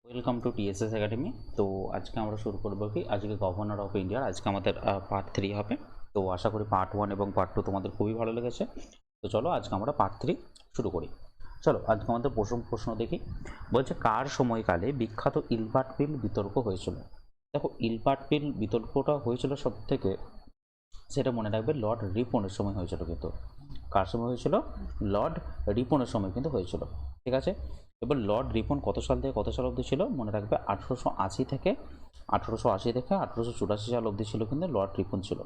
Welcome to TSS academy. তো আজকে আমরা শুরু করবো কি, আজকে গভর্নর অফ ইন্ডিয়ার আজকে আমাদের পার্ট 3 হবে। তো আশা করি পার্ট 1 এবং পার্ট 2 তোমাদের খুবই ভালো লেগেছে। তো চলো আজকে আমরা পার্ট 3 শুরু করি। চলো আজকে আমাদের প্রশ্ন দেখি। বলছে কার সময়কালে বিখ্যাত ইলবার্ট বিল বিতর্ক হয়েছিল। দেখো ইলবার্ট বিল বিতর্কটা হয়েছিল সব থেকে, সেটা মনে রাখবে, লর্ড রিপনের সময় হয়েছিল। কিন্তু কার সময় হয়েছিল? লর্ড রিপনের সময় কিন্তু হয়েছিল। ঠিক আছে, এবার লর্ড রিপন কত সাল থেকে কত সাল অবধি ছিল মনে রাখবে? 1880 থেকে 1884 সাল অবধি ছিল কিন্তু লর্ড রিপন ছিল।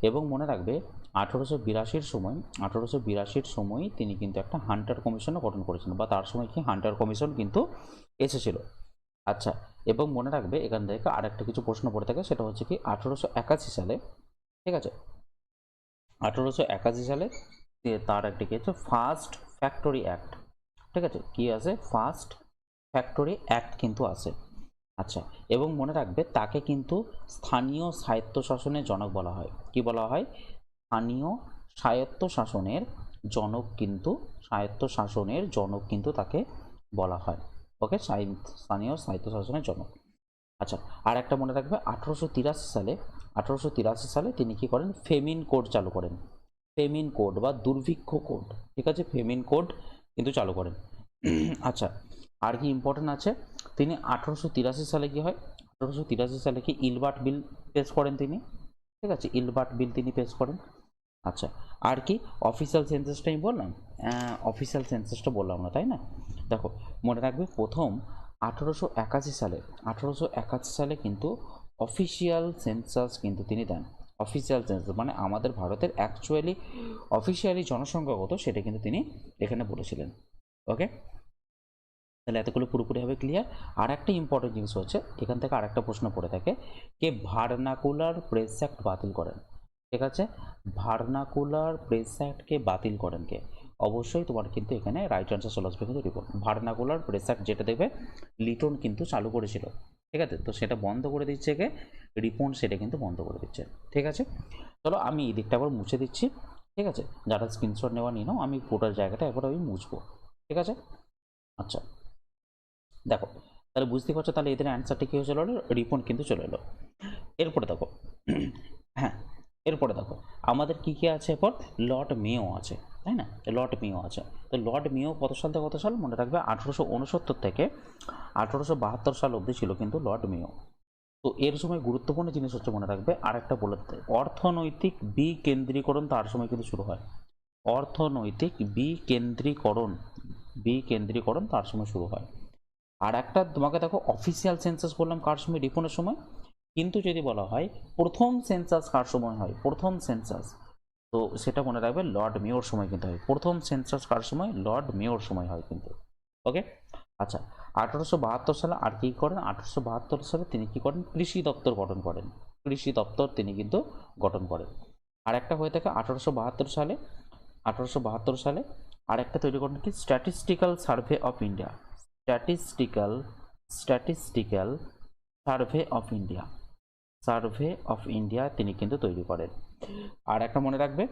এবং মনে রাখবে 1882 সময় তিনি কিন্তু একটা হান্টার কমিশনও গঠন করেছিলেন, বা তার সময় কি হান্টার কমিশন কিন্তু এসেছিল। আচ্ছা, এবং মনে রাখবে এখান থেকে আরেকটা কিছু প্রশ্ন পড়ে থাকে, সেটা হচ্ছে কি 1881 সালে, ঠিক আছে, 1881 সালে তার একটা কি আছে, ফার্স্ট ফ্যাক্টরি অ্যাক্ট। ঠিক আছে, কি আছে? ফার্স্ট ফ্যাক্টরি অ্যাক্ট কিন্তু আছে। আচ্ছা, এবং মনে রাখবে তাকে কিন্তু স্থানীয় স্বায়ত্তশাসনের জনক বলা হয়। কি বলা হয়? স্থানীয় স্বায়ত্তশাসনের জনক কিন্তু, স্বায়ত্তশাসনের জনক কিন্তু তাকে বলা হয়। ওকে, স্থানীয় স্বায়ত্তশাসনের জনক। আচ্ছা, আর একটা মনে রাখবে 1883 সালে তিনি কি করেন? ফেমিন কোড চালু করেন। ফেমিন কোড বা দুর্ভিক্ষ কোড, ঠিক আছে, ফেমিন কোড কিন্তু চালু করেন। আচ্ছা, আর কি ইম্পর্টেন্ট আছে? তিনি 1883 সালে কি হয়? 1883 সালে কি ইলবার্ট বিল পেশ করেন তিনি। ঠিক আছে, ইলবার্ট বিল তিনি পেশ করেন। আচ্ছা, আর কি অফিসিয়াল সেন্সাসটা আমি বললাম, অফিসিয়াল সেন্সাসটা বললাম না, তাই না? দেখো মনে রাখবে প্রথম 1881 সালে কিন্তু অফিসিয়াল সেন্সাস কিন্তু তিনি দেন। অফিসিয়াল সেন্সাস মানে আমাদের ভারতের অ্যাকচুয়ালি অফিসিয়ালি জনসংখ্যা কত সেটা কিন্তু তিনি এখানে বলেছিলেন। ওকে, তাহলে এতগুলো পুরোপুরিভাবে ক্লিয়ার। আর একটা ইম্পর্টেন্ট জিনিস হচ্ছে, এখান থেকে আরেকটা প্রশ্ন পড়ে থাকে, কে ভার্নাকুলার প্রেস অ্যাক্ট বাতিল করেন। ঠিক আছে, ভার্নাকুলার প্রেস অ্যাক্টকে বাতিল করেন কে? অবশ্যই তোমার কিন্তু এখানে রাইট আনসার চলে আসবে কিন্তু রিপোর্ট। ভার্নাকুলার প্রেস অ্যাক্ট যেটা দেখবে লিটন কিন্তু চালু করেছিল। ঠিক আছে, তো সেটা বন্ধ করে দিচ্ছে কে? রিপন সেটা কিন্তু বন্ধ করে দিচ্ছে। ঠিক আছে, চলো আমি এই দিকটা আবার মুছে দিচ্ছি। ঠিক আছে, যারা স্ক্রিনশট নেওয়া নিয়ে নাও, আমি পুরোটার জায়গাটা একবার আমি মুছবো। ঠিক আছে, আচ্ছা দেখো, তাহলে বুঝতে পারছো, তাহলে এদের অ্যান্সারটা কি হয়ে চলে এলো? রিপন কিন্তু চলে এলো। এরপরে দেখো, হ্যাঁ, এরপরে দেখো আমাদের কি কি আছে? এরপর লর্ড মেয়ো আছে, তাই না? লর্ড মেয়ো আছে। তো লর্ড মেয়ো কত সাল থেকে কত সাল মনে রাখবে? 1869 থেকে 1872 সাল অবধি ছিল কিন্তু লর্ড মেয়ো। তো এর সময় গুরুত্বপূর্ণ জিনিস হচ্ছে মনে রাখবে, আর একটা বলে অর্থনৈতিক বিকেন্দ্রীকরণ তার সময় কিন্তু শুরু হয়। অর্থনৈতিক বিকেন্দ্রীকরণ তার সময় শুরু হয়। আর একটা তোমাকে দেখো, অফিসিয়াল সেন্সাস বললাম কার সময়? রিপনের সময়। কিন্তু যদি বলা হয় প্রথম সেন্সাস কার সময় হয়, প্রথম সেন্সাস, তো সেটা মনে রাখবে লর্ড মেয়র সময় কিন্তু হয়। প্রথম সেন্সাস কার সময়? লর্ড মেয়র সময় হয় কিন্তু। ওকে, আচ্ছা, 1872 সালে আর কি করেন? 1872 সালে তিনি কি করেন? কৃষি দপ্তর গঠন করেন। কৃষি দপ্তর তিনি কিন্তু গঠন করেন। আর একটা হয়ে থাকে 1872 সালে, 1872 সালে আর একটা তৈরি করেন কি? Statistical survey of India. Statistical statistical survey of India, survey of India তিনি কিন্তু তৈরি করেন। আর একটা মনে রাখবে,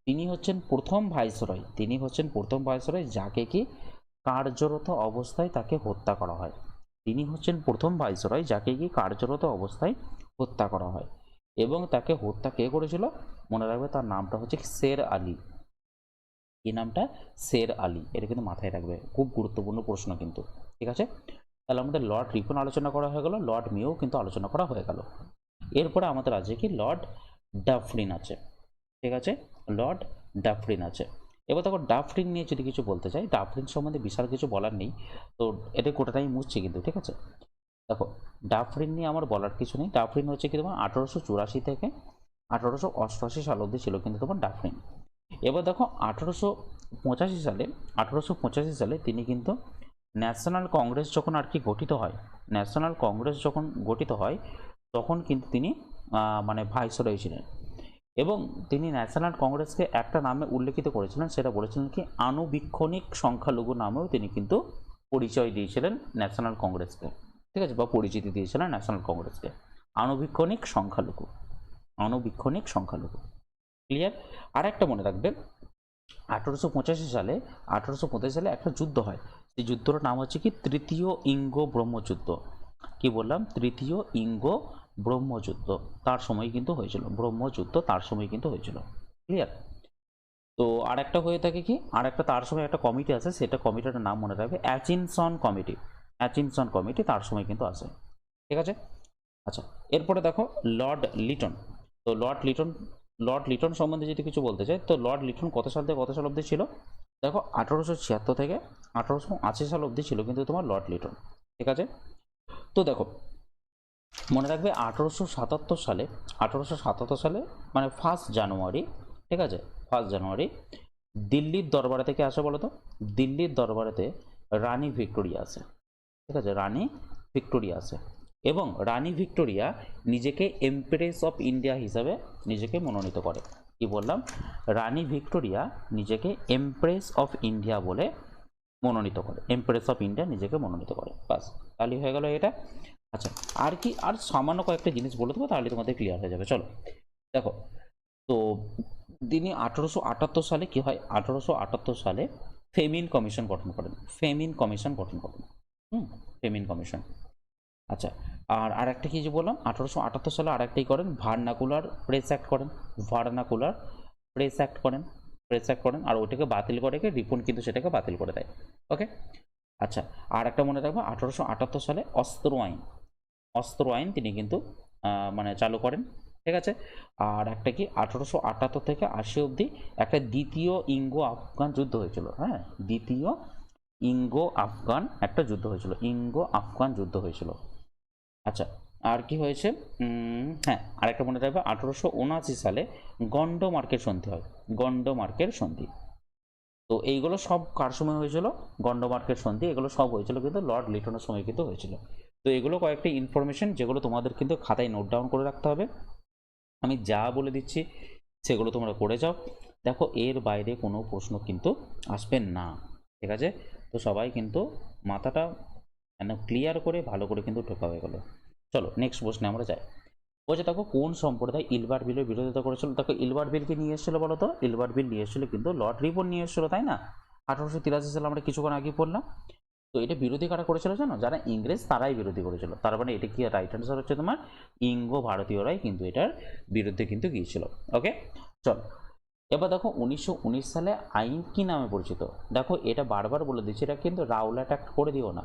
তিনি হচ্ছেন প্রথম ভাইসরয়, তিনি হচ্ছেন প্রথম ভাইসরয় যাকে কি কার্যরত অবস্থায় তাকে হত্যা করা হয়। তিনি হচ্ছেন প্রথম ভাইসরয় যাকে কি কার্যরত অবস্থায় হত্যা করা হয়। এবং তাকে হত্যা কে করেছিল মনে রাখবে? তার নামটা হচ্ছে শের আলী। কি নামটা? শের আলী। এটা কিন্তু মাথায় রাখবে, খুব গুরুত্বপূর্ণ প্রশ্ন কিন্তু। ঠিক আছে, তাহলে আমাদের লর্ড রিপন আলোচনা করা হয়ে গেল, লর্ড মেও কিন্তু আলোচনা করা হয়ে গেল। এরপরে আমাদের আছে কি? লর্ড ডাফরিন আছে। ঠিক আছে, লর্ড ডাফরিন আছে। এবার দেখো ডাফরিন নিয়ে যদি কিছু বলতে চাই, ডাফরিন সম্বন্ধে বিশাল কিছু বলার নেই, তো এটা গোটাটাই মুছছি কিন্তু। ঠিক আছে, দেখো ডাফরিন নিয়ে আমার বলার কিছু নেই। ডাফরিন হচ্ছে কি তোমার 1884 থেকে 1888 সাল অবধি ছিল কিন্তু তোমার ডাফরিন। এবার দেখো 1885 সালে, 1885 সালে তিনি কিন্তু ন্যাশনাল কংগ্রেস যখন আর কি গঠিত হয়, ন্যাশনাল কংগ্রেস যখন গঠিত হয় তখন কিন্তু তিনি মানে ভাইসরয় ছিলেন। এবং তিনি ন্যাশনাল কংগ্রেসকে একটা নামে উল্লেখিত করেছিলেন, সেটা বলেছিলেন কি? আনুবীক্ষণিক সংখ্যালঘু নামেও তিনি কিন্তু পরিচয় দিয়েছিলেন ন্যাশনাল কংগ্রেসকে। ঠিক আছে, বা পরিচিতি দিয়েছিলেন ন্যাশনাল কংগ্রেসকে। আনুবীক্ষণিক সংখ্যালঘু, আনুবীক্ষণিক সংখ্যালঘু। ক্লিয়ার? আর একটা মনে রাখবেন, 1885 সালে একটা যুদ্ধ হয়, এই যুদ্ধটার নাম হচ্ছে কি তৃতীয় ইঙ্গ ব্রহ্মযুদ্ধ। কি বললাম? তৃতীয় ইঙ্গ ব্রহ্মযুদ্ধ তার সময় কিন্তু হয়েছিল, ব্রহ্মযুদ্ধ তার সময় কিন্তু হয়েছিল। ক্লিয়ার? তো আর একটা হয়ে থাকে কি, আর একটা তার সময় একটা কমিটি আছে, সেটা কমিটিটার নাম মনে রাখবে অ্যাচিনসন কমিটি। অ্যাচিনসন কমিটি তার সময় কিন্তু আছে। ঠিক আছে? আচ্ছা, এরপরে দেখো লর্ড লিটন। তো লর্ড লিটন সম্বন্ধে যদি কিছু বলতে চাই, তো লর্ড লিটন কত সাল থেকে কত সাল অবধি ছিল? দেখো 1876 থেকে 1880 সাল অবধি ছিল কিন্তু তোমার লর্ড লিটন। ঠিক আছে? তো দেখো মনে রাখবে 1877 সালে মানে 1 জানুয়ারি, ঠিক আছে, 1 জানুয়ারি দিল্লির দরবারে থেকে আসে বলো তো, দিল্লির দরবারেতে রানী ভিক্টোরিয়া আসে। ঠিক আছে, রানী ভিক্টোরিয়া আসে এবং রানী ভিক্টোরিয়া নিজেকে এমপ্রেস অফ ইন্ডিয়া হিসাবে নিজেকে মনোনীত করে। কি বললাম? রানী ভিক্টোরিয়া নিজেকে এমপ্রেস অফ ইন্ডিয়া বলে মনোনীত করে, এমপ্রেস অফ ইন্ডিয়া নিজেকে মনোনীত করে। বাস, তাহলে হয়ে গেল এটা। আচ্ছা, আর কি, আর সামান্য কয়েকটা জিনিস বলে দেবো তাহলে তোমাদের ক্লিয়ার হয়ে যাবে। চলো দেখো, তো তিনি 1878 সালে কি হয়, 1878 সালে ফেমিন কমিশন গঠন করেন, ফেমিন কমিশন গঠন করেন। Famine commission. আচ্ছা, আর একটা কি যে বললাম, 1878 সালে আর একটাই করেন, ভার্নাকুলার প্রেস অ্যাক্ট করেন, ভার্নাকুলার প্রেস অ্যাক্ট করেন, প্রেস অ্যাক্ট করেন, আর ওইটাকে বাতিল করে রিপন কিন্তু সেটাকে বাতিল করে দেয়। ওকে। আচ্ছা, আর একটা মনে রাখবো, 1878 সালে অস্ত্র আইন, অস্ত্র আইন তিনি কিন্তু মানে চালু করেন। ঠিক আছে? আর একটা কি, 1878 থেকে 80 অবধি একটা দ্বিতীয় ইঙ্গো আফগান যুদ্ধ হয়েছিল। হ্যাঁ, দ্বিতীয় ইঙ্গো আফগান একটা যুদ্ধ হয়েছিল, ইঙ্গো আফগান যুদ্ধ হয়েছিল। আচ্ছা, আর কি হয়েছে, হ্যাঁ, আরেকটা মনে রাখবে, 1879 সালে গন্ডমার্কের সন্ধি হয়, গন্ডমার্কের সন্ধি। তো এইগুলো সব কার সময় হয়েছিল? গন্ডমার্কের সন্ধি, এগুলো সব হয়েছিল কিন্তু লর্ড লিটনের সময় কিন্তু হয়েছিল। তো এগুলো কয়েকটা ইনফরমেশন যেগুলো তোমাদের কিন্তু খাতায় নোট ডাউন করে রাখতে হবে। আমি যা বলে দিচ্ছি সেগুলো তোমরা করে যাও। দেখো, এর বাইরে কোনো প্রশ্ন কিন্তু আসবে না। ঠিক আছে? তো সবাই কিন্তু মাথাটা ক্লিয়ার করে ভালো করে কিন্তু ঢোকা হয়ে গেল। চলো নেক্সট প্রশ্নে আমরা যাই। বলছে দেখো, কোন সম্প্রদায় ইলবার্ট বিলের বিরোধিতা করেছিল? দেখো, ইলবার্ট বিলকে নিয়ে এসেছিল বলো তো, ইলবার্ট বিল নিয়ে এসেছিল কিন্তু লর্ড রিপন নিয়ে এসেছিল, তাই না? 1883 সালে আমরা কিছুক্ষণ আগে পড়লাম। তো এটা বিরোধী কারা করেছিল জানো? যারা ইংরেজ তারাই বিরোধী করেছিল। তার মানে এটা কি রাইট অ্যান্সার হচ্ছে তোমার ইঙ্গো ভারতীয়রাই কিন্তু এটার বিরুদ্ধে কিন্তু গিয়েছিল। ওকে, চলো এবার দেখো 1919 সালে আইন কি নামে পরিচিত? দেখো, এটা বারবার বলে দিচ্ছি, এটা কিন্তু রাওলাট অ্যাক্ট করে দিও না।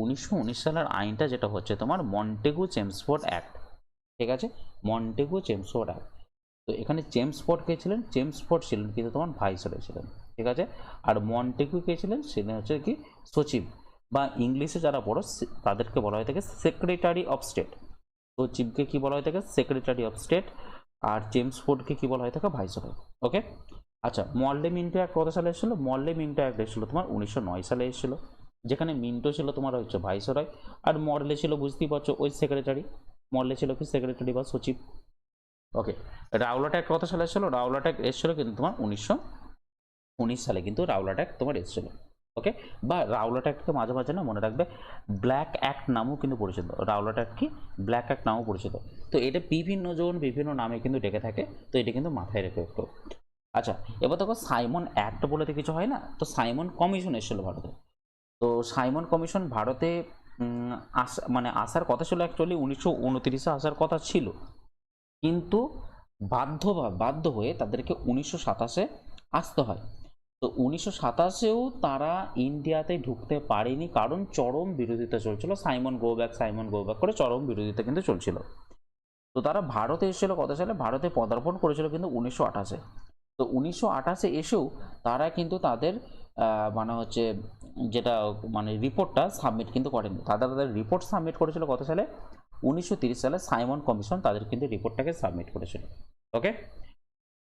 1919 সালের আইনটা যেটা হচ্ছে তোমার মন্টেগু চেমসফোর্ড অ্যাক্ট। ঠিক আছে, মন্টেগু চেমসফোর্ড অ্যাক্ট। তো এখানে চেমসফোর্ড কে ছিলেন? চেমসফোর্ড ছিলেন কিন্তু তোমার ভাইসরয় ছিলেন। ঠিক আছে, আর মন্টেগু কে ছিলেন? ছিলেন হচ্ছে কি সচিব, বা ইংলিশে যারা পড়ো তাদেরকে বলা হয়ে থাকে সেক্রেটারি অফ স্টেট। সচিবকে কি বলা হয়ে থাকে? Secretary of state. আর চেমসফোর্ডকে কি বলা হয়ে থাকে? ভাইসরয়। ওকে। আচ্ছা, মরলে মিন্টো অ্যাক্ট কত সালে এসেছিল? মরলে মিন্টো অ্যাক্ট এসেছিল তোমার 1909 সালে এসেছিল, যেখানে মিন্টো ছিল তোমার হচ্ছে ভাইসরয়, আর মরলে ছিল বুঝতেই পারছো ওই সেক্রেটারি। মরলে ছিল কি সেক্রেটারি বা সচিব। ওকে, রাওলাট অ্যাক্ট কত সালে এসেছিল? রাওলাট অ্যাক্ট এসেছিল কিন্তু তোমার 1919 সালে কিন্তু রাওলাট অ্যাক্ট তোমার এসেছিল। ওকে, বা রাওলাট অ্যাক্টকে মাঝে মাঝে না মনে রাখবে ব্ল্যাক অ্যাক্ট নামেও কিন্তু পরিচিত। রাওলাট অ্যাক্ট কি? ব্ল্যাক অ্যাক্ট নামেও পরিচিত। তো এটা বিভিন্ন জন বিভিন্ন নামে কিন্তু ডেকে থাকে, তো এটা কিন্তু মাথায় রেখে একটু। আচ্ছা, এবার দেখো সাইমন অ্যাক্ট বলে তো কিছু হয় না, তো সাইমন কমিশন এসেছিল ভারতে। তো সাইমন কমিশন ভারতে মানে আসার কথা ছিল অ্যাকচুয়ালি 1929-এ আসার কথা ছিল, কিন্তু বাধ্য হয়ে তাদেরকে 1927-এ আসতে হয়। তো 1927-এও তারা ইন্ডিয়াতে ঢুকতে পারেনি, কারণ চরম বিরোধিতা চলছিল, সাইমন গো ব্যাক করে চরম বিরোধিতা কিন্তু চলছিল। তো তারা ভারতে এসেছিল কত সালে? ভারতে পদার্পণ করেছিল কিন্তু 1928-এ। তো 1928-এ এসেও তারা কিন্তু তাদের মানে হচ্ছে যেটা মানে রিপোর্টটা সাবমিট কিন্তু করেনি। তাদের রিপোর্ট সাবমিট করেছিল কত সালে? 1930 সালে সাইমন কমিশন তাদের কিন্তু রিপোর্টটাকে সাবমিট করেছিল। ওকে,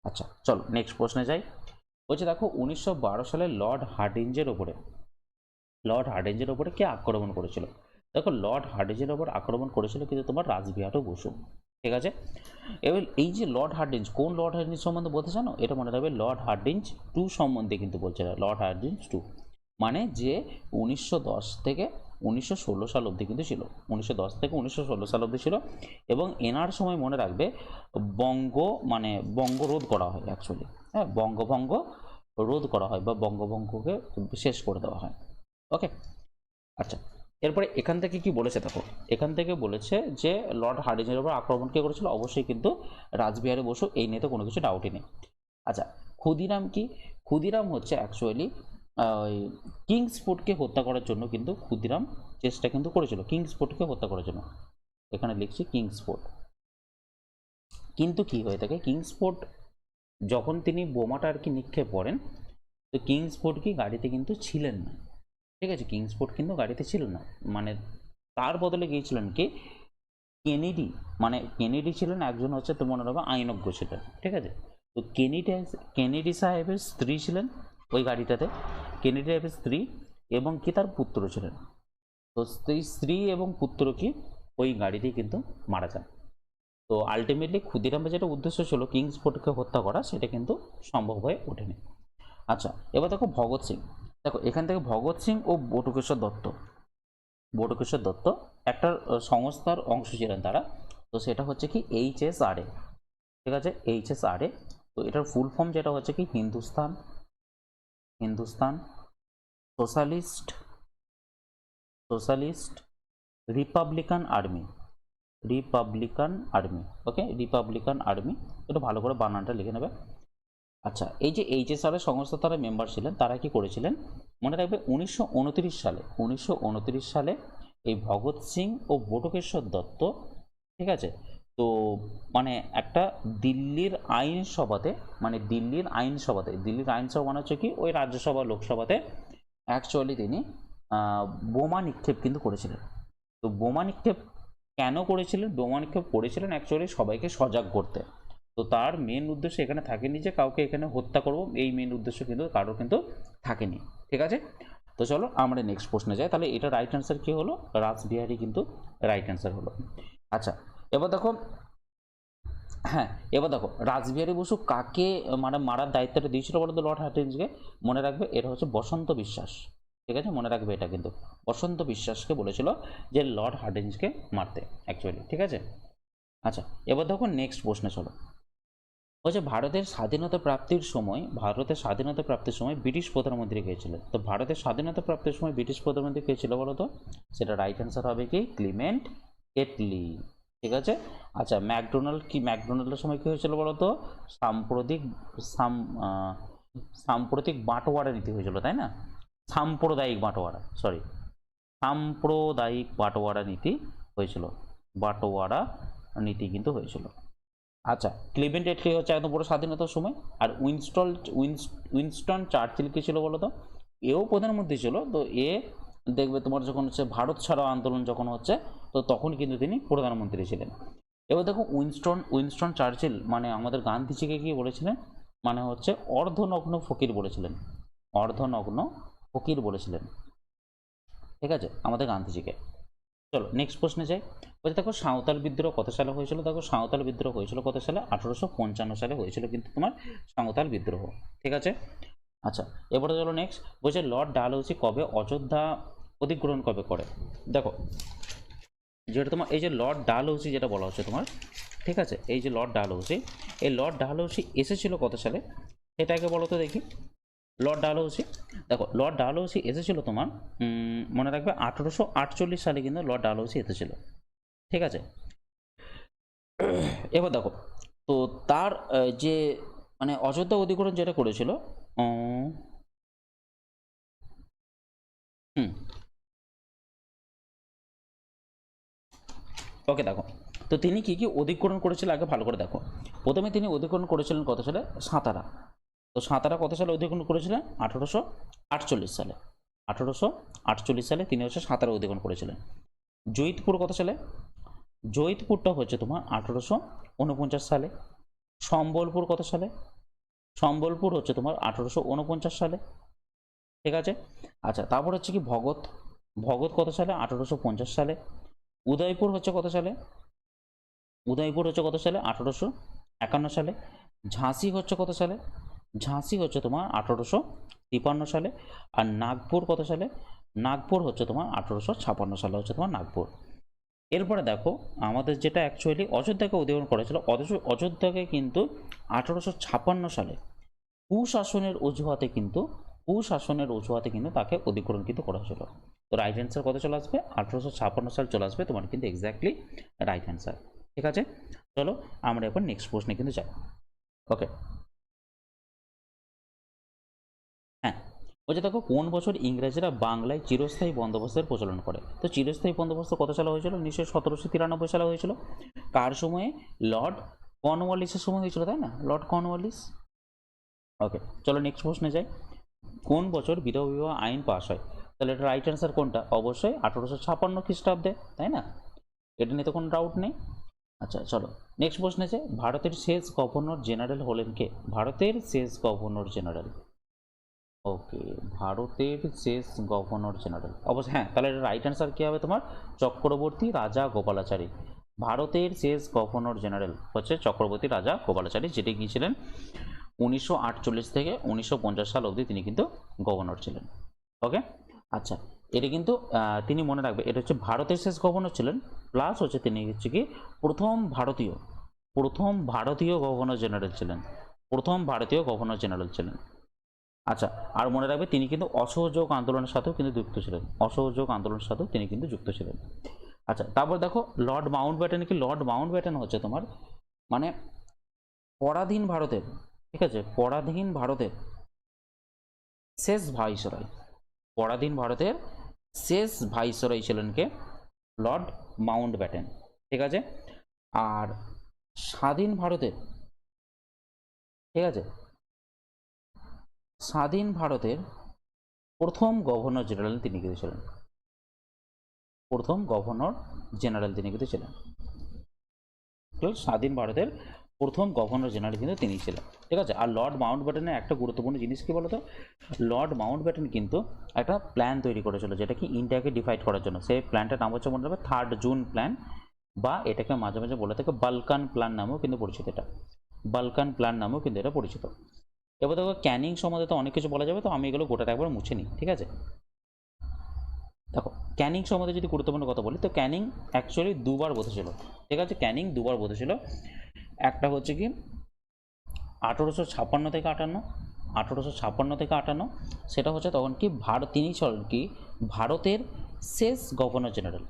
আচ্ছা চলো নেক্সট প্রশ্নে যাই। বলছে দেখো, 1912 সালে লর্ড হার্ডিঞ্জের ওপরে কে আক্রমণ করেছিল? দেখো, লর্ড হার্ডিঞ্জের ওপর আক্রমণ করেছিল কিন্তু তোমার রাসবিহারী বসু। ঠিক আছে, এবার এই যে লর্ড হার্ডিঞ্জ, কোন লর্ড হার্ডিঞ্জ সম্বন্ধে বলতে জানো? এটা মনে রাখবে লর্ড হার্ডিঞ্জ 2 সম্বন্ধে কিন্তু বলছে না, লর্ড হার্ডিঞ্জ 2 মানে যে 1910 থেকে 1916 সাল অবধি কিন্তু ছিল, 1910 থেকে 1916 সাল অবধি ছিল। এবং এনার সময় মনে রাখবে বঙ্গরোধ করা হয় অ্যাকচুয়ালি। হ্যাঁ, বঙ্গভঙ্গ রোধ করা হয় বা বঙ্গভঙ্গকে শেষ করে দেওয়া হয়। ওকে। আচ্ছা, এরপরে এখান থেকে কি বলেছে দেখো, এখান থেকে বলেছে যে লর্ড হার্ডিঞ্জের উপর আক্রমণ কে করেছিল, অবশ্যই কিন্তু রাসবিহারী বসু, এই নিয়ে তো কোনো কিছু ডাউটই নেই। আচ্ছা, ক্ষুদিরাম কি? ক্ষুদিরাম হচ্ছে অ্যাকচুয়ালি ওই কিংসফোর্ডকে হত্যা করার জন্য কিন্তু ক্ষুদিরাম চেষ্টা কিন্তু করেছিল কিংসফোর্ডকে হত্যা করার জন্য। এখানে লিখছি কিংসফোর্ড। কিন্তু কি হয়ে থাকে, কিংসফোর্ড যখন তিনি বোমাটা আর কি নিক্ষেপ করেন, তো কিংসফোর্ড কি গাড়িতে কিন্তু ছিলেন না, ঠিক আছে, কিংসফোর্ড কিন্তু গাড়িতে ছিল না, মানে তার বদলে গিয়েছিলেন কি কেনেডি, মানে কেনেডি ছিলেন একজন হচ্ছে তো মনে রাখবে আইনজ্ঞ ছিলেন, ঠিক আছে। তো কেনেডি সাহেবের স্ত্রী ছিলেন ওই গাড়িটাতে, কেনেডি সাহেবের স্ত্রী এবং কি তার পুত্র ছিলেন। তো স্ত্রী এবং পুত্র কি ওই গাড়িতেই কিন্তু মারা যান। তো আলটিমেটলি ক্ষুদিরামের যেটা উদ্দেশ্য ছিল কিংসফোর্ডকে হত্যা করা, সেটা কিন্তু সম্ভব হয়ে ওঠেনি। আচ্ছা, এবার দেখো ভগৎ সিং। দেখো এখান থেকে ভগৎ সিং ও বটুকেশ্বর দত্ত একটা সংস্থার অংশ ছিলেন তারা। তো সেটা হচ্ছে কি HSRA, ঠিক আছে, HSRA। তো এটার ফুল ফর্ম যেটা হচ্ছে কি হিন্দুস্তান সোশ্যালিস্ট রিপাবলিকান আর্মি। ওকে, রিপাবলিকান আর্মি, একটু ভালো করে বানানটা লিখে নেবে। আচ্ছা, এই যে HSRA সংস্থা তারা মেম্বার ছিলেন, তারা কি করেছিলেন মনে রাখবে 1929 সালে এই ভগৎ সিং ও বটুকেশ্বর দত্ত, ঠিক আছে, তো মানে একটা দিল্লির আইনসভাতে, দিল্লির আইনসভা মানে হচ্ছে কি ওই রাজ্যসভা লোকসভাতে অ্যাকচুয়ালি তিনি বোমা নিক্ষেপ কিন্তু করেছিলেন। তো বোমা নিক্ষেপ কেন করেছিলেন? বোমা নিক্ষেপ করেছিলেন অ্যাকচুয়ালি সবাইকে সজাগ করতে। তো তার মেন উদ্দেশ্য এখানে থাকেনি যে কাউকে এখানে হত্যা করব, এই মেন উদ্দেশ্য কিন্তু কারোর কিন্তু থাকেনি, ঠিক আছে। তো চলো আমরা নেক্সট প্রশ্নে যাই। তাহলে এটা রাইট অ্যান্সার কি হলো? রাসবিহারী কিন্তু রাইট অ্যান্সার হলো। আচ্ছা, এবার দেখো, হ্যাঁ, এবার দেখো রাসবিহারী বসু কাকে মানে মারার দায়িত্বটা দিয়েছিল বলতো লর্ড হার্ডিঞ্জকে? মনে রাখবে এটা হচ্ছে বসন্ত বিশ্বাস, ঠিক আছে, মনে রাখবে এটা কিন্তু বসন্ত বিশ্বাসকে বলেছিল যে লর্ড হার্ডিঞ্জকে মারতে অ্যাকচুয়ালি, ঠিক আছে। আচ্ছা, এবার দেখো নেক্সট প্রশ্নে চলো। বলছে ভারতের স্বাধীনতা প্রাপ্তির সময় ব্রিটিশ প্রধানমন্ত্রী কে ছিলেন? তো ভারতের স্বাধীনতা প্রাপ্তির সময় ব্রিটিশ প্রধানমন্ত্রী কে ছিল বলতো? সেটা রাইট অ্যান্সার হবে কি ক্লিমেন্ট এটলি, ঠিক আছে। আচ্ছা, ম্যাকডোনাল্ডের সময় কি হয়েছিল বলতো? সাম্প্রতিক সাম্প্রতিক বাঁটোয়ারা নীতি হয়েছিল, তাই না? সাম্প্রদায়িক বাঁটোয়ারা নীতি হয়েছিল, বাঁটোয়ারা নীতি কিন্তু হয়েছিল। আচ্ছা, ক্লিমেন্ট এটলি হচ্ছে একদম পুরো স্বাধীনতার সময়। আর উইনস্টন চার্চিল কি ছিল বলো তো? এও প্রধানমন্ত্রী ছিল। তো এ দেখবে তোমার যখন হচ্ছে ভারত ছাড়াও আন্দোলন যখন হচ্ছে, তো তখন কিন্তু তিনি প্রধানমন্ত্রী ছিলেন। এবার দেখো উইনস্টন চার্চিল মানে আমাদের গান্ধীজিকে কি বলেছিলেন? মানে হচ্ছে অর্ধনগ্ন ফকির বলেছিলেন, অর্ধনগ্ন ফকির বলেছিলেন, ঠিক আছে, আমাদের গান্ধীজিকে। চলো নেক্সট প্রশ্নে যাই। বলছে দেখো সাঁওতাল বিদ্রোহ কত সালে হয়েছিল? দেখো সাঁওতাল বিদ্রোহ হয়েছিল কত সালে? 1855 সালে হয়েছিল কিন্তু তোমার সাঁওতাল বিদ্রোহ, ঠিক আছে। আচ্ছা, এবারে চলো নেক্সট। বলছে লর্ড ডালহৌসি কবে অযোধ্যা অধিগ্রহণ করে? দেখো যেটা তোমার এই যে লর্ড ডালহৌসি যেটা বলা হচ্ছে তোমার, ঠিক আছে, এই যে লর্ড ডালহৌসি, এই লর্ড ডালহৌসি এসেছিল কত সালে সেটাকে বলো তো দেখি। লর্ড ডালহৌসি, দেখো লর্ড ডালহৌসি এসেছিল তোমার মনে রাখবে 1848 সালে কিন্তু লর্ড ডালহৌসি এসেছিল, ঠিক আছে। এবার দেখো, তো তার যে মানে অযোধ্যা অধিগ্রহণ যেটা করেছিল, হুম, ওকে দেখো, তো তিনি কি কি অধিগ্রহণ করেছিল আগে ভালো করে দেখো। প্রথমে তিনি অধিগ্রহণ করেছিলেন কত সালে? সাতারা। তো সাতারা কত সালে অধিগ্রহণ করেছিলেন? 1848 সালে। 1848 সালে তিনি হচ্ছে সাতারা অধিগ্রহণ করেছিলেন। জয়িতপুর কত সালে? জয়িতপুরটা হচ্ছে তোমার 1849 সালে। সম্বলপুর কত সালে? সম্বলপুর হচ্ছে তোমার 1849 সালে, ঠিক আছে। আচ্ছা, তারপর হচ্ছে কি ভগৎ কত সালে? 1850 সালে। উদয়পুর হচ্ছে কত সালে? উদয়পুর হচ্ছে কত সালে? 1851 সালে। ঝাঁসি হচ্ছে কত সালে? ঝাঁসি হচ্ছে তোমার 1853 সালে। আর নাগপুর কত সালে? নাগপুর হচ্ছে তোমার 1856 সালে হচ্ছে তোমার নাগপুর। এরপরে দেখো আমাদের যেটা অ্যাকচুয়ালি অযোধ্যাকে অধিগ্রহণ করেছিল, অযোধ্যাকে কিন্তু 1856 সালে কুশাসনের অজুহাতে কিন্তু কুশাসনের অজুহাতে কিন্তু তাকে অধিগ্রহণ কিন্তু করা হয়েছিল। তো রাইট অ্যান্সার কত চলে আসবে? 1856 সাল চলে আসবে তোমার কিন্তু এক্স্যাক্টলি রাইট অ্যান্সার। ঠিক আছে, চলো আমরা এবার নেক্সট প্রশ্নে কিন্তু যাই। ওকে, হ্যাঁ, বলছে দেখো কোন বছর ইংরেজরা বাংলায় চিরস্থায়ী বন্দোবস্তের প্রচলন করে? তো চিরস্থায়ী বন্দোবস্ত কত সালে হয়েছিল? নিশ্চয়ই 1793 সালে হয়েছিল। কার সময়ে? লর্ড কর্নওয়ালিসের সময় হয়েছিল, তাই না? Lord Cornwallis. ওকে, চলো নেক্সট প্রশ্নে যাই। কোন বছর বিধবা বিবাহ আইন পাস হয়? তাহলে এটা রাইট অ্যান্সার কোনটা? অবশ্যই 1856 খ্রিস্টাব্দে, তাই না? এটা নিয়ে তো কোনো ডাউট নেই। আচ্ছা চলো নেক্সট প্রশ্নে যাই। ভারতের শেষ গভর্নর জেনারেল হলেন কে? ভারতের শেষ গভর্নর জেনারেল। ওকে, ভারতের শেষ গভর্নর জেনারেল অবশ্য, হ্যাঁ, তাহলে রাইট অ্যান্সার কী হবে তোমার? চক্রবর্তী রাজা গোপালাচারী। ভারতের শেষ গভর্নর জেনারেল হচ্ছে চক্রবর্তী রাজা গোপালাচারী, যেটি গিয়েছিলেন 1948 থেকে 1950 সাল অবধি তিনি কিন্তু গভর্নর ছিলেন। ওকে, আচ্ছা, এটা কিন্তু তিনি মনে রাখবে, এটা হচ্ছে ভারতের শেষ গভর্নর ছিলেন, প্লাস হচ্ছে তিনি হচ্ছে কি প্রথম ভারতীয় গভর্নর জেনারেল ছিলেন, প্রথম ভারতীয় গভর্নর জেনারেল ছিলেন। আচ্ছা, আর মনে রাখবে তিনি কিন্তু অসহযোগ আন্দোলনের সাথেও কিন্তু যুক্ত ছিলেন, অসহযোগ আন্দোলনের সাথেও তিনি কিন্তু যুক্ত ছিলেন। আচ্ছা, তারপর দেখো লর্ড মাউন্ট ব্যাটেন কি? লর্ড মাউন্ট ব্যাটেন হচ্ছে তোমার মানে পরাধীন ভারতের, ঠিক আছে, পরাধীন ভারতের শেষ ভাইসরয়। পরাধীন ভারতের শেষ ভাইসরয় ছিলেন কে? Lord Mount Batten. ঠিক আছে, আর স্বাধীন ভারতের, ঠিক আছে, স্বাধীন ভারতের প্রথম গভর্নর জেনারেল তিনি কিন্তু ছিলেন, প্রথম গভর্নর জেনারেল তিনি কিন্তু ছিলেন। স্বাধীন ভারতের প্রথম গভর্নর জেনারেল কিন্তু তিনি ছিলেন। ঠিক আছে, আর লর্ড মাউন্ট ব্যাটেনের একটা গুরুত্বপূর্ণ জিনিস কি বলতো? লর্ড মাউন্ট ব্যাটেন কিন্তু একটা প্ল্যান তৈরি করেছিল, যেটা কি ইন্ডিয়াকে ডিভাইড করার জন্য। সেই প্ল্যানটার নাম হচ্ছে মনে রাখবে 3 জুন প্ল্যান, বা এটাকে মাঝে মাঝে বলে থাকে বালকান প্ল্যান নামেও কিন্তু পরিচিত। এটা বালকান প্ল্যান নামেও কিন্তু এটা পরিচিত। এবার দেখো ক্যানিং সম্বন্ধে তো অনেক কিছু বলা যাবে, তো আমি এগুলো গোটাটা একবার মুছে নিই। ঠিক আছে, দেখো ক্যানিং সম্বন্ধে যদি গুরুত্বপূর্ণ কথা বলি, তো ক্যানিং অ্যাকচুয়ালি দুবার বসেছিল। ঠিক আছে, ক্যানিং দুবার বসেছিল। একটা হচ্ছে কি 1856 থেকে 58, 1856 থেকে 58, সেটা হচ্ছে তখন কি তিনি ছিলেন কি ভারতের শেষ গভর্নর জেনারেল,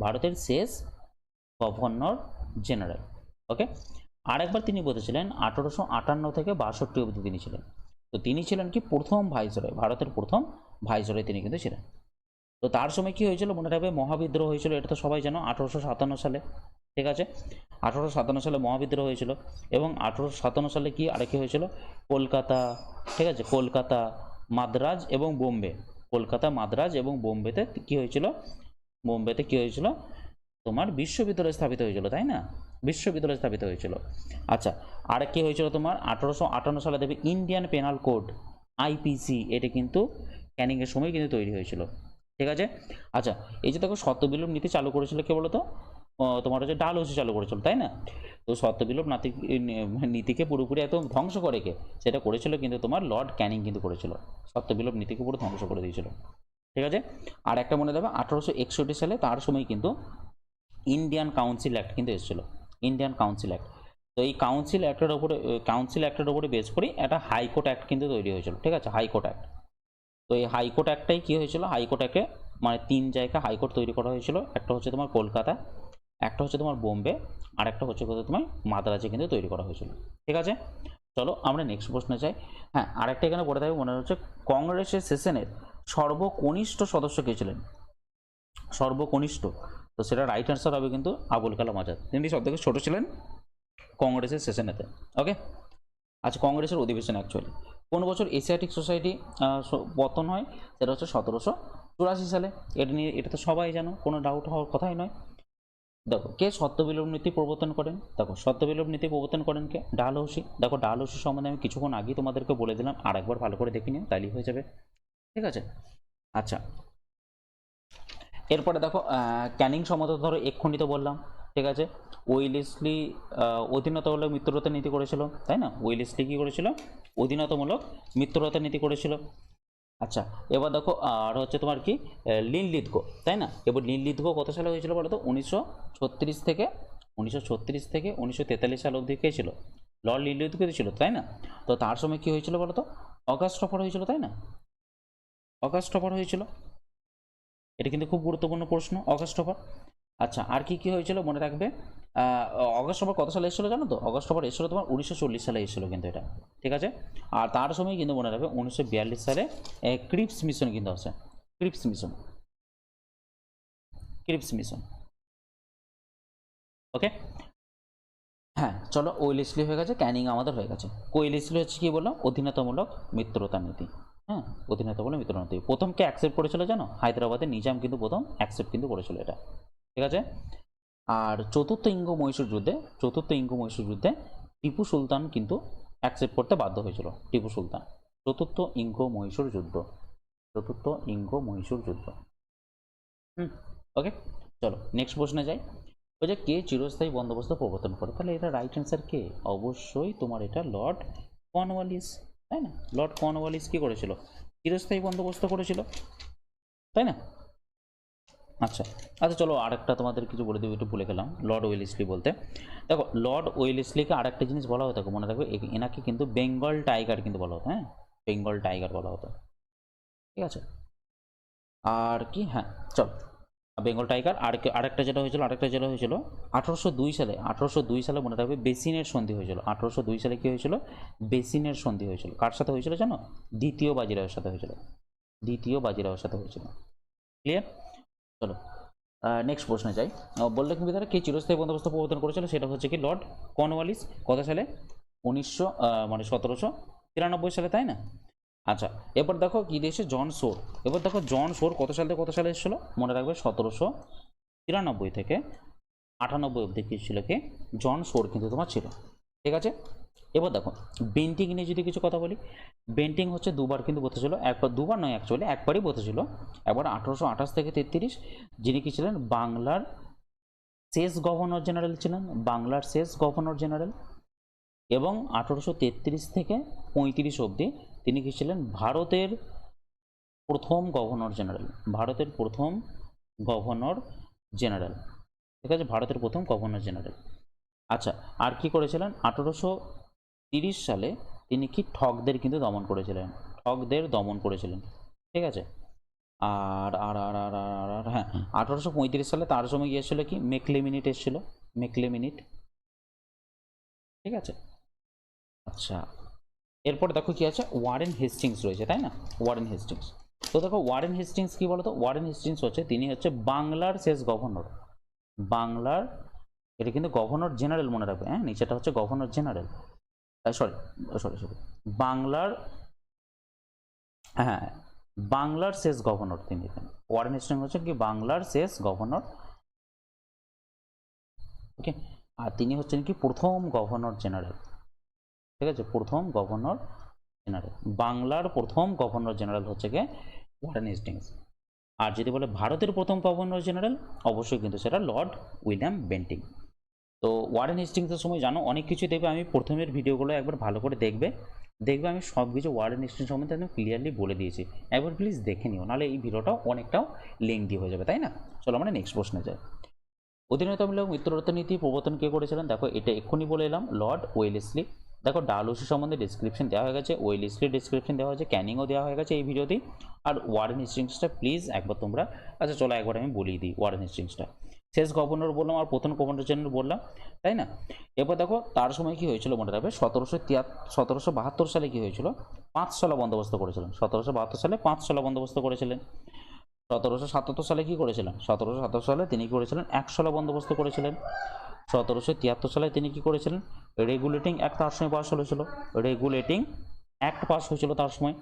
ভারতের শেষ গভর্নর জেনারেল। ওকে, আরেকবার তিনি বসেছিলেন 1858 থেকে 62 অবধি তিনি ছিলেন। তো তিনি ছিলেন কি প্রথম ভাইসরয়, ভারতের প্রথম ভাইসরয় তিনি কিন্তু ছিলেন। তো তার সময় কি হয়েছিল মনে রাখবে? মহাবিদ্রোহ হয়েছিল, এটা তো সবাই জানো, 1857 সালে। ঠিক আছে, 1857 সালে মহাবিদ্রোহ হয়েছিল, এবং 1857 সালে কি আরেকটি হয়েছিল? কলকাতা, ঠিক আছে, কলকাতা, মাদ্রাজ এবং বোম্বে, কলকাতা, মাদ্রাজ এবং বোম্বেতে কি হয়েছিল? বোম্বেতে কি হয়েছিল তোমার? বিশ্ববিদ্যালয় স্থাপিত হয়েছিল, তাই না? বিশ্ববিদ্যালয় স্থাপিত হয়েছিল। আচ্ছা, আর কি হয়েছিল তোমার 1858 সালে দেবে ইন্ডিয়ান পেনাল কোড, আইপিসি, এটা কিন্তু ক্যানিংয়ের সময় কিন্তু তৈরি হয়েছিল। ঠিক আছে, আচ্ছা, এই যে দেখো সত্যবিলোপ নীতি চালু করেছিল কে বলো তো? তোমার হচ্ছে ডালহৌসি চালু করেছিল, তাই না? তো সত্যবিলোপ নীতিকে পুরোপুরি একদম ধ্বংস করে কে? সেটা করেছিল কিন্তু তোমার লর্ড ক্যানিং কিন্তু করেছিল, সত্যবিলোপ নীতিকে পুরো ধ্বংস করে দিয়েছিল। ঠিক আছে, আর একটা মনে রাখবে 1861 সালে তার সময় কিন্তু ইন্ডিয়ান কাউন্সিল অ্যাক্ট কিন্তু এসেছিল, ইন্ডিয়ান কাউন্সিল অ্যাক্ট। তো এই কাউন্সিল অ্যাক্টের উপরে বেস করে একটা হাইকোর্ট অ্যাক্ট কিন্তু তৈরি হয়েছিল। ঠিক আছে, হাইকোর্ট অ্যাক্ট। তো এই হাইকোর্ট অ্যাক্টটাই কী হয়েছিল? হাইকোর্ট অ্যাক্টে মানে 3 জায়গা হাইকোর্ট তৈরি করা হয়েছিল। একটা হচ্ছে তোমার কলকাতা, একটা হচ্ছে তোমার বোম্বে, আর একটা হচ্ছে তোমার মাদ্রাজে কিন্তু তৈরি করা হয়েছিল। ঠিক আছে, চলো আমরা নেক্সট প্রশ্নে যাই। হ্যাঁ, আরেকটা এখানে বলে থাকবে মনে হচ্ছে, কংগ্রেসের সেশনের সর্বকনিষ্ঠ সদস্য কে ছিলেন? সর্বকনিষ্ঠ, তো সেটা রাইট অ্যান্সার হবে কিন্তু আবুল কালাম আজাদ। তিনি সব থেকে ছোট ছিলেন কংগ্রেসের সেশনেতে। ওকে, আচ্ছা, কংগ্রেসের অধিবেশন অ্যাকচুয়ালি কোন বছর এশিয়াটিক সোসাইটি পতন হয়? সেটা হচ্ছে 1784 সালে। এটা নিয়ে এটা তো সবাই জানো, কোনো ডাউট হওয়ার কথাই নয়। দেখো কে সত্যবিলোপ নীতি প্রবর্তন করেন? দেখো সত্যবিলোপ নীতি প্রবর্তন করেন কে? ডালহৌসি। দেখো ডালহৌসি সম্বন্ধে আমি কিছুক্ষণ আগেই তোমাদেরকে বলে দিলাম, আর একবার ভালো করে দেখে নিও, তাইলেই হয়ে যাবে। ঠিক আছে, আচ্ছা, এরপরে দেখো ক্যানিং সম্বন্ধে ধরো এক্ষুনি তো বললাম। ঠিক আছে, ওয়েলেসলি অধীনতামূলক মিত্রতা নীতি করেছিল, তাই না? ওয়েলেসলি কী করেছিল? অধীনতামূলক মিত্রতা নীতি করেছিল। আচ্ছা, এবার দেখো আর হচ্ছে তোমার কি লিনলিথগো, তাই না? এবার লিনলিথগো কত সালে হয়েছিল বলো তো? 1936 থেকে 1943 সাল অবধি কে ছিল? লর্ড লিনলিথগো ছিল, তাই না? তো তার সময় কি হয়েছিল বলো তো? অগাস্ট সফর হয়েছিল, তাই না? অগাস্ট টপার হয়েছিল, এটা কিন্তু খুব গুরুত্বপূর্ণ প্রশ্ন, অগাস্ট টপার। আচ্ছা আর কি কি হয়েছিল মনে রাখবে, অগাস্ট টপার কত সালে এসেছিল জানো তো? অগাস্ট টপার এসেছিল তোমার 1940 সালে এসেছিল কিন্তু এটা, ঠিক আছে। আর তার সময় কিন্তু মনে রাখবে 1942 সালে ক্রিপস মিশন কিন্তু আছে, ক্রিপস মিশন, ক্রিপস মিশন, ওকে। হ্যাঁ চলো, ওয়েলেসলি হয়ে গেছে, ক্যানিং আমাদের হয়ে গেছে। ওয়েলেসলি হচ্ছে কি বললাম, অধীনতামূলক মিত্রতা নীতি। হ্যাঁ, অধীনতামূলক মিত্রতা নীতি প্রথম কে অ্যাকসেপ্ট করেছিল জানো? হায়দ্রাবাদের নিজাম কিন্তু প্রথম অ্যাকসেপ্ট কিন্তু করেছিল এটা, ঠিক আছে। আর চতুর্থ ইঙ্গ মহীশূর যুদ্ধে, চতুর্থ ইঙ্গ মহীশূর যুদ্ধে টিপু সুলতান কিন্তু অ্যাকসেপ্ট করতে বাধ্য হয়েছিল, টিপু সুলতান। চতুর্থ ইঙ্গ মহীশূর যুদ্ধ, চতুর্থ ইঙ্গ মহীশূর যুদ্ধ। ওকে, চলো নেক্সট প্রশ্নে যাই। ওই যে কে চিরস্থায়ী বন্দোবস্ত প্রবর্তন করে, তাহলে এটা রাইট অ্যান্সার কে? অবশ্যই তোমার এটা লর্ড কর্নওয়ালিস, তাই না? লর্ড কর্নওয়ালিস কি করেছিল? চিরস্থায়ী বন্দোবস্ত করেছিল, তাই না? আচ্ছা আচ্ছা চলো আরেকটা তোমাদের কিছু বলে দেবো, একটু ভুলে গেলাম লর্ড ওয়েলেসলি বলতে। দেখো লর্ড ওয়েলেসলিকে আরেকটা জিনিস বলা হতো, মনে রাখবে এনাকে কিন্তু বেঙ্গল টাইগার কিন্তু বলা হতো, হ্যাঁ, বেঙ্গল টাইগার বলা হতো, ঠিক আছে। আর কি, হ্যাঁ চল, বেঙ্গল টাইগার। আর আরেকটা যেটা হয়েছিল, আরেকটা যেটা হয়েছিল 1802 সালে, 1802 সালে মনে রাখবে বেসিনের সন্ধি হয়েছিল। 1802 সালে কি হয়েছিল? বেসিনের সন্ধি হয়েছিল। কার সাথে হয়েছিল জানো? দ্বিতীয় বাজিরাওয়ের সাথে হয়েছিল, দ্বিতীয় বাজিরাওয়ের সাথে হয়েছিল। ক্লিয়ার? চলো নেক্সট প্রশ্নে যাই। বললে কিন্তু তারা কে চিরস্থায়ী বন্দোবস্ত প্রবর্তন করেছিল, সেটা হচ্ছে কি লর্ড কর্নওয়ালিস। কত সালে? 1793 সালে, তাই না? আচ্ছা এবার দেখো কি দিয়েছে, জন সোর। এবার দেখো জন সোর কত সাল থেকে কত সালে এসেছিল মনে রাখবে? 1793 থেকে 98 অব্দি কি ছিল, কে? জন সোর কিন্তু তোমার ছিল, ঠিক আছে। এবার দেখো বেন্টিং নিয়ে যদি কিছু কথা বলি, বেন্টিং হচ্ছে দুবার কিন্তু বসেছিল, একবার, দুবার নয় অ্যাকচুয়ালি একবারই বসেছিল। একবার 1828 থেকে 33, যিনি কি ছিলেন বাংলার শেষ গভর্নর জেনারেল ছিলেন, বাংলার শেষ গভর্নর জেনারেল। এবং 1833 থেকে 35 অব্দি তিনি কি ছিলেন? ভারতের প্রথম গভর্নর জেনারেল, ভারতের প্রথম গভর্নর জেনারেল, ঠিক আছে, ভারতের প্রথম গভর্নর জেনারেল। আচ্ছা আর কি করেছিলেন? 1830 সালে তিনি কি ঠগদের কিন্তু দমন করেছিলেন, ঠগদের দমন করেছিলেন, ঠিক আছে। আর আর আর আর আর আর হ্যাঁ, 1835 সালে তার সময় গিয়েছিল কি মেকলেমিনিট এসেছিল, মেকলেমিনিট, ঠিক আছে। আচ্ছা এরপর দেখো কি আছে, ওয়ারেন হেস্টিংস রয়েছে, তাই না? Warren Hastings. তো দেখো ওয়ারেন হেস্টিংস কি বলতো? ওয়ারেন হেস্টিংস হচ্ছে, তিনি হচ্ছে বাংলার শেষ গভর্নর, বাংলার, এটা কিন্তু গভর্নর জেনারেল মনে রাখবে, হ্যাঁ নিচেটা হচ্ছে governor general, sorry sorry sorry, বাংলার, হ্যাঁ বাংলার শেষ গভর্নর তিনি, ওয়ারেন হেস্টিংস হচ্ছে কি বাংলার শেষ গভর্নর, ওকে। আর তিনি হচ্ছেন কি প্রথম গভর্নর জেনারেল, ঠিক আছে, প্রথম গভর্নর জেনারেল, বাংলার প্রথম গভর্নর জেনারেল হচ্ছে গিয়ে ওয়ারেন হেস্টিংস। আর যদি বলে ভারতের প্রথম গভর্নর জেনারেল, অবশ্যই কিন্তু সেটা লর্ড উইলিয়াম বেন্টিং। তো ওয়ারেন হেস্টিংসের সময় জানো অনেক কিছু দেখবে, আমি প্রথমের ভিডিওগুলো একবার ভালো করে দেখবে, দেখবে আমি সব কিছু ওয়ারেন হেস্টিংস সম্বন্ধে আমি ক্লিয়ারলি বলে দিয়েছি, একবার প্লিজ দেখে নিও, নাহলে এই ভিডিওটাও অনেকটাও লেংদি হয়ে যাবে, তাই না? চলো আমরা নেক্সট প্রশ্নে যাই। অধীনতামূলক মিত্রতা নীতি প্রবর্তন কে করেছিলেন? দেখো এটা এক্ষুনি বলে এলাম, লর্ড ওয়েলেসলি। দেখো ডালহৌসি সম্বন্ধে ডিসক্রিপশন দেওয়া হয়ে গেছে, ওয়েলেসলি ডিসক্রিপশন দেওয়া হয়েছে, ক্যানিংও দেওয়া হয়ে গেছে এই ভিডিওতেই। আর ওয়ারেন হেস্টিংসটা প্লিজ একবার তোমরা, আচ্ছা চলো একবার আমি বলিয়ে দিই ওয়ারেন হেস্টিংসটা। শেষ গভর্নর বললাম আর প্রথম গভর্নর জেনারেল বললাম, তাই না? এরপর দেখো তার সময় কি হয়েছিল মনে রাখবে, 1772 সালে কি হয়েছিল? পাঁচশালা বন্দোবস্ত করেছিলেন, 1772 সালে পাঁচশালা বন্দোবস্ত করেছিলেন। 1777 সালে কি করেছিলেন? 1777 সালে তিনি করেছিলেন একশালা বন্দোবস্ত করেছিলেন। 1773 সালে তিনি কি করেছিলেন? রেগুলেটিং অ্যাক্ট তার সময় পাস হয়েছিল, রেগুলেটিং অ্যাক্ট পাস হয়েছিল তার সময়।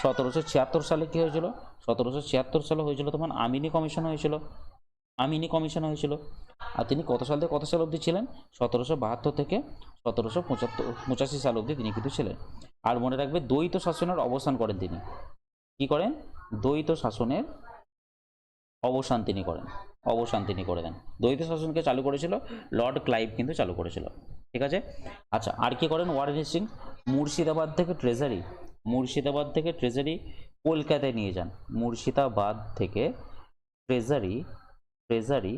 1776 সালে কি হয়েছিল? 1776 সালে হয়েছিল তোমার আমিনি কমিশন হয়েছিল, আমিনি কমিশন হয়েছিল। আর তিনি কত সাল থেকে কত সাল অবধি ছিলেন? 1772 থেকে 1785 সাল অবধি তিনি কিন্তু ছিলেন। আর মনে রাখবে দ্বৈত শাসনের অবসান করেন তিনি, কি করেন? দ্বৈত শাসনের অবসান তিনি করেন, অবসান তিনি করে দেন। দ্বৈত শাসনকে চালু করেছিল লর্ড ক্লাইভ কিন্তু চালু করেছিল, ঠিক আছে। আচ্ছা আর কি করেন ওয়ারেন হেস্টিংস? মুর্শিদাবাদ থেকে ট্রেজারি, মুর্শিদাবাদ থেকে ট্রেজারি কলকাতায় নিয়ে যান, মুর্শিদাবাদ থেকে ট্রেজারি, ট্রেজারি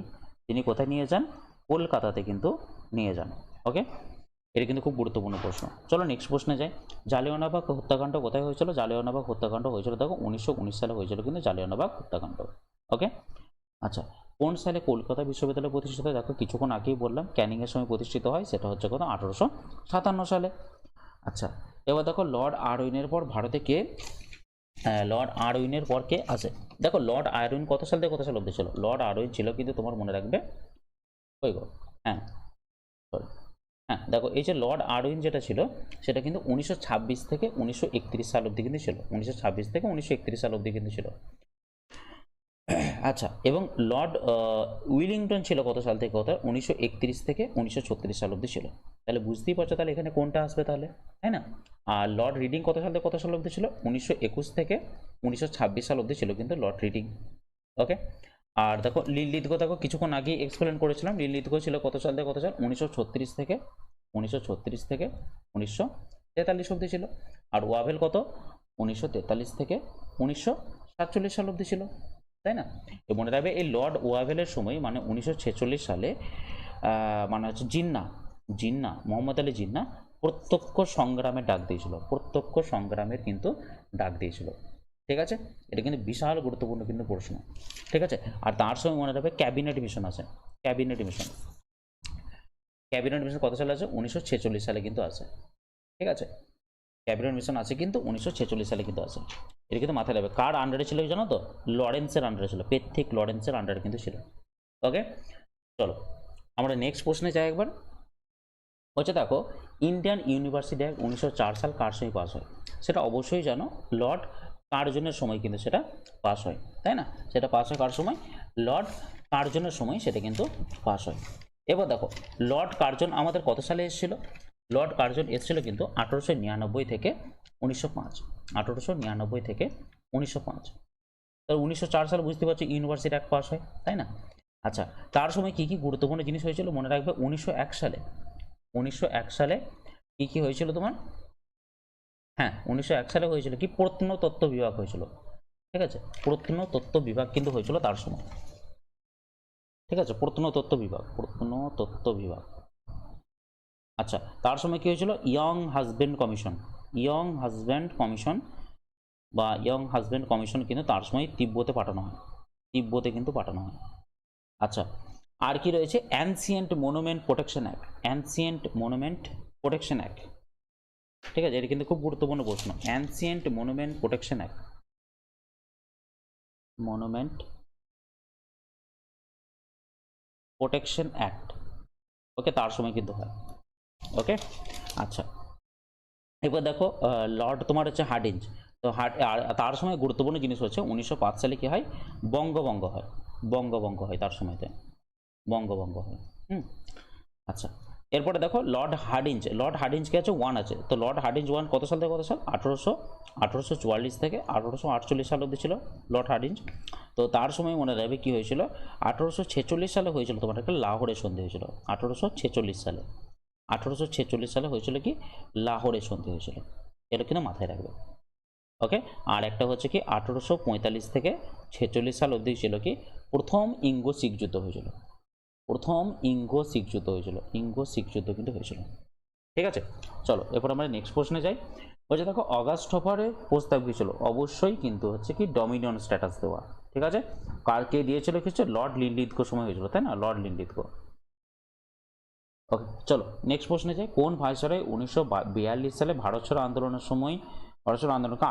তিনি কোথায় নিয়ে যান? কলকাতাতে কিন্তু নিয়ে যান, ওকে। এটা কিন্তু খুব গুরুত্বপূর্ণ প্রশ্ন। চলো নেক্সট প্রশ্নে যাই। জালিয়ানওয়ালাবাগ হত্যাকাণ্ড কোথায় হয়েছিল? জালিয়ানওয়ালাবাগ হত্যাকাণ্ড হয়েছিল দেখো 1919 সালে হয়েছিল কিন্তু জালিয়ানওয়ালাবাগ হত্যাকাণ্ড। ওকে, আচ্ছা কোন সালে কলকাতা বিশ্ববিদ্যালয় প্রতিষ্ঠিত হয়? দেখো কিছুক্ষণ আগেই বললাম ক্যানিংয়ের সময় প্রতিষ্ঠিত হয়, সেটা হচ্ছে কত 1857 সালে। আচ্ছা এবার দেখো লর্ড আরউইনের পর ভারতে কে লর্ড আরউইনের পর কে আছে? দেখো লর্ড আরউইন কত সাল থেকে কত সাল অব্দি ছিল? লর্ড আরউইন ছিল কিন্তু তোমার মনে রাখবে ওই গো হ্যাঁ সরি হ্যাঁ দেখো এই যে লর্ড আরউইন যেটা ছিল সেটা কিন্তু 1926 থেকে 1931 সাল অব্দি কিন্তু ছিল, 1926 থেকে 1931 সাল অব্দি কিন্তু ছিল। আচ্ছা এবং লর্ড উইলিংটন ছিল কত সাল থেকে কত? 1931 থেকে 1936 সাল অব্দি ছিল। তাহলে বুঝতেই পারছো তাহলে এখানে কোনটা আসবে তাহলে, তাই না? আর লর্ড রিডিং কত সাল থেকে কত সাল অব্দি ছিল? 1921 থেকে 1926 সাল অব্দি ছিল কিন্তু লর্ড রিডিং। ওকে, আর দেখো লিলিতগো দেখো কিছুক্ষণ আগে এক্সপ্লেন করেছিলাম, লিলিতগো ছিল কত সাল থেকে কত সাল? 1936 থেকে 1943 অব্দি ছিল। আর ওয়াভেল কত? 1943 থেকে 1947 সাল অব্দি ছিল, তাই না? মনে রাখবে এই লর্ড ওয়াভেলের সময় মানে 1946 সালে মানে হচ্ছে জিন্না মোহাম্মদ আলী জিন্না প্রত্যক্ষ সংগ্রামের ডাক দিয়েছিল, প্রত্যক্ষ সংগ্রামের কিন্তু ডাক দিয়েছিল। ঠিক আছে, এটা কিন্তু বিশাল গুরুত্বপূর্ণ কিন্তু প্রশ্ন। ঠিক আছে, আর তার সময় মনে রাখবে ক্যাবিনেট মিশন আছে, ক্যাবিনেট মিশন কত সালে আছে? 1946 সালে কিন্তু আছে। ঠিক আছে, ক্যাবিনেট মিশন আছে কিন্তু 1946 সালে কিন্তু আছে। এটা কিন্তু মাথায় রাখবে। কার আন্ডারে ছিল জানো তো? লরেন্সের আন্ডারে ছিল, পেথিক লরেন্সের আন্ডারে কিন্তু ছিল। ওকে চলো আমরা নেক্সট প্রশ্নে যাই একবার। হচ্ছে দেখো ইন্ডিয়ান ইউনিভার্সিটি অ্যাক্ট 1904 সাল কার সময় পাস হয়? সেটা অবশ্যই জানো লর্ড কার্জনের সময় কিন্তু সেটা পাস হয়, তাই না? সেটা পাস হয় কার সময়? লর্ড কার্জনের সময় সেটা কিন্তু পাস হয়। এবার দেখো লর্ড কার্জন আমাদের কত সালে এসেছিল? লর্ড কার্জন এসেছিল কিন্তু 1899 থেকে 1905, 1899 থেকে 1905। তাহলে 1904 সাল বুঝতে পারছো ইউনিভার্সিটি অ্যাক্ট পাস হয়, তাই না? আচ্ছা তার সময় কি কি গুরুত্বপূর্ণ জিনিস হয়েছিল মনে রাখবে? 1901 সালে কি কি হয়েছিল তোমার? হ্যাঁ 1901 সালে হয়েছিল কি? প্রত্নতত্ত্ব বিভাগ হয়েছিল। ঠিক আছে, প্রত্নতত্ত্ব বিভাগ কিন্তু হয়েছিল তার সময়। ঠিক আছে, প্রত্নতত্ত্ব বিভাগ। আচ্ছা তার সময় কি হয়েছিল? ইয়ং হাজবেন্ড কমিশন কিন্তু তার সময় তিব্বতে কিন্তু পাঠানো হয়। আচ্ছা আর কি রয়েছে? Ancient monument protection act. ঠিক আছে, এটা কিন্তু খুব গুরুত্বপূর্ণ প্রশ্ন। অ্যানসিয়েন্ট মনুমেন্ট প্রোটেকশন অ্যাক্ট ওকে তার সময় কিন্তু হয়। ওকে আচ্ছা এবার দেখো লর্ড তোমার হচ্ছে হার্ডিঞ্জ। তো তার সময় গুরুত্বপূর্ণ জিনিস হচ্ছে 1905 সালে কি হয়? বঙ্গভঙ্গ হয় তার সময়তে, বঙ্গভঙ্গ হয়। আচ্ছা এরপরে দেখো লর্ড হার্ডিঞ্জ কি আছে? 1 আছে। তো লর্ড হার্ডিঞ্জ 1 কত সাল থেকে কত সাল? 1844 থেকে 1848 সাল অব্দি ছিল লর্ড হার্ডিঞ্জ। তো তার সময় মনে রাখবে কি হয়েছিল? 1846 সালে হয়েছিল তোমার একটা লাহোরের সন্ধি হয়েছিল। 1846 সালে হয়েছিল কি? লাহোরের সন্ধি হয়েছিল। এটা কিন্তু মাথায় রাখবে। ওকে আর একটা হচ্ছে কি 1845 থেকে 46 সাল অবধি ছিল কি? প্রথম ইঙ্গো শিখ যুদ্ধ হয়েছিল। ইঙ্গো শিখ যুদ্ধ কিন্তু হয়েছিল। ঠিক আছে চলো এরপর আমরা নেক্সট প্রশ্নে যাই। বলছে দেখো অগাস্ট হপারের প্রস্তাব কি ছিল? অবশ্যই কিন্তু হচ্ছে কি ডমিনিয়ন স্ট্যাটাস দেওয়া। ঠিক আছে, কারকে দিয়েছিল কি? হচ্ছে লর্ড লিনলিথগো সময় হয়েছিল, তাই না? Lord Linlithgow. ওকে চলো নেক্সট প্রশ্নে যাই। কোন ভাইসরয় 1942 সালে ভারত ছাড়ো আন্দোলনকে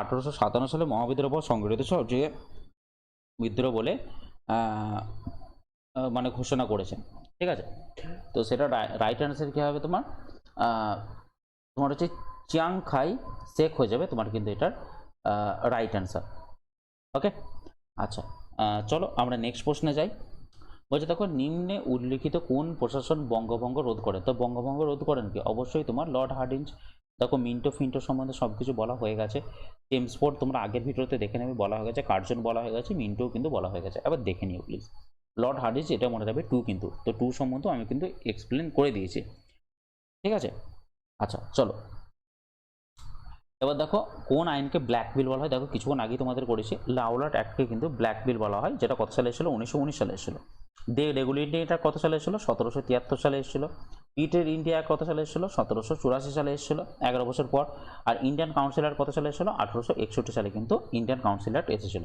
1857 সালে মহাবিদ্রোহ সংগঠিত যে বিদ্রোহ বলে মানে ঘোষণা করেছেন? ঠিক আছে, তো সেটা রাইট অ্যান্সার কি হবে তোমার? হচ্ছে চিয়াং খাই শেক হয়ে যাবে তোমার কিন্তু এটার রাইট অ্যান্সার। ওকে আচ্ছা চলো আমরা নেক্সট প্রশ্নে যাই। বলছে দেখো নিম্নে উল্লিখিত কোন প্রশাসন বঙ্গভঙ্গ রোধ করেন? তো বঙ্গভঙ্গ রোধ করেন কি? অবশ্যই তোমার লর্ড হার্ডিঞ্জ। দেখো মিন্টো ফিন্টো সম্বন্ধে সব কিছু বলা হয়ে গেছে। চেমসফোর্ড তোমরা আগের ভিডিওতে দেখে নেবে, বলা হয়ে গেছে। কার্জন বলা হয়ে গেছে, মিন্টোও কিন্তু বলা হয়ে গেছে। এবার দেখে নিও প্লিজ। লর্ড হার্ডিঞ্জ এটা মনে রাখবে 2 কিন্তু, তো 2 সম্বন্ধে আমি কিন্তু এক্সপ্লেন করে দিয়েছি। ঠিক আছে আচ্ছা চলো এবার দেখো কোন আইনকে ব্ল্যাক বিল বলা হয়? দেখো কিছুক্ষণ আগে তোমাদের করেছি, লাউলাট অ্যাক্টকে কিন্তু ব্ল্যাক বিল বলা হয়, যেটা কত সালে এসেছিল? 1919 সালে এসেছিল। দে রেগুলেটিং এটা কত সালে এসেছিল? 1773 সালে এসেছিল। পিটের ইন্ডিয়া কত সালে এসেছিল? 1784 সালে এসেছিল, 11 বছর পর। আর ইন্ডিয়ান কাউন্সিল অ্যাক্ট কত সালে এসেছিল? 1861 সালে কিন্তু ইন্ডিয়ান কাউন্সিল অ্যাক্ট এসেছিল।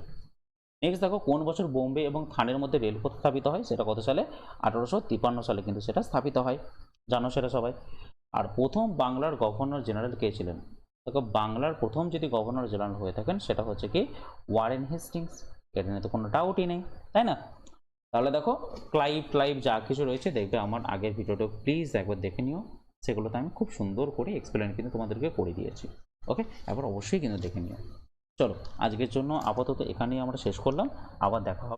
নেক্সট দেখো, কোন বছর বোম্বে এবং থানের মধ্যে রেলপথ স্থাপিত হয়? সেটা কত সালে? 1853 সালে কিন্তু সেটা স্থাপিত হয়, জানো সেটা সবাই। আর প্রথম বাংলার গভর্নর জেনারেল কে ছিলেন? দেখো, বাংলার প্রথম যদি গভর্নর জেনারেল হয়ে থাকেন সেটা হচ্ছে কি ওয়ারেন হেস্টিংস, এটা নিয়ে তো কোনো ডাউটই নেই, তাই না? তাহলে দেখো, ক্লাইভ যা কিছু রয়েছে দেখবে আমার আগের ভিডিওটা প্লিজ একবার দেখে নিও, সেগুলোতে আমি খুব সুন্দর করে এক্সপ্লেন কিন্তু তোমাদেরকে করে দিয়েছি। ওকে, এবার অবশ্যই কিন্তু দেখে নিও। চলো, আজকের জন্য আপাতত এখানেই আমরা শেষ করলাম, আবার দেখা হবে।